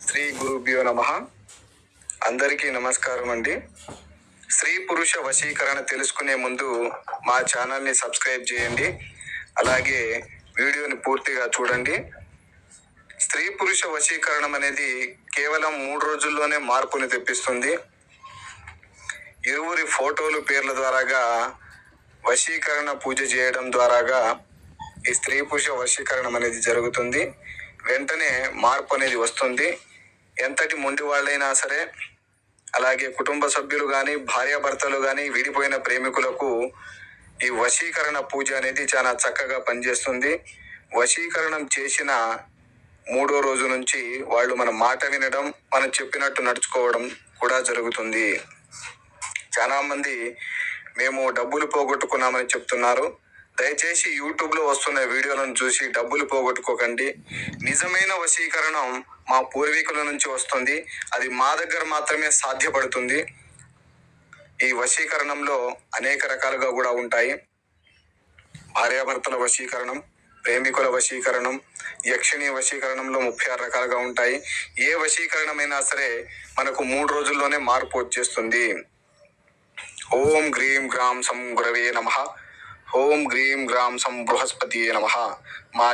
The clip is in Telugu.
శ్రీ గురుభ్యో నమః. అందరికీ నమస్కారం అండి. స్త్రీ పురుష వశీకరణ తెలుసుకునే ముందు మా ఛానల్ని సబ్స్క్రైబ్ చేయండి. అలాగే వీడియోని పూర్తిగా చూడండి. స్త్రీ పురుష వశీకరణం అనేది కేవలం 3 రోజుల్లోనే మార్పుని తెప్పిస్తుంది. ఇరువురి ఫోటోలు పేర్ల ద్వారాగా వశీకరణ పూజ చేయడం ద్వారాగా ఈ స్త్రీ పురుష వశీకరణం అనేది జరుగుతుంది. వెంటనే మార్పు అనేది వస్తుంది. ఎంతటి మొండి వాళ్ళైనా సరే, అలాగే కుటుంబ సభ్యులు కానీ, భార్యాభర్తలు కానీ, విడిపోయిన ప్రేమికులకు ఈ వశీకరణ పూజ అనేది చాలా చక్కగా పనిచేస్తుంది. వశీకరణం చేసిన 3వ రోజు నుంచి వాళ్ళు మన మాట వినడం, మనం చెప్పినట్టు నడుచుకోవడం కూడా జరుగుతుంది. చాలా మంది మేము డబ్బులు పోగొట్టుకున్నామని చెప్తున్నారు. దయచేసి యూట్యూబ్లో వస్తున్న వీడియోలను చూసి డబ్బులు పోగొట్టుకోకండి. నిజమైన వశీకరణం మా పూర్వీకుల నుంచి వస్తుంది. అది మా దగ్గర మాత్రమే సాధ్యపడుతుంది. ఈ వశీకరణంలో అనేక రకాలుగా కూడా ఉంటాయి. భార్యాభర్తల వశీకరణం, ప్రేమికుల వశీకరణం, యక్షిణి వశీకరణంలో 36 రకాలుగా ఉంటాయి. ఏ వశీకరణమైనా సరే మనకు 3 రోజుల్లోనే మార్పు వచ్చేస్తుంది. ఓం గ్రీం గ్రాం సం గురవే నమః. ఓం గ్రీం గ్రాం సం బృహస్పతియే నమః. మా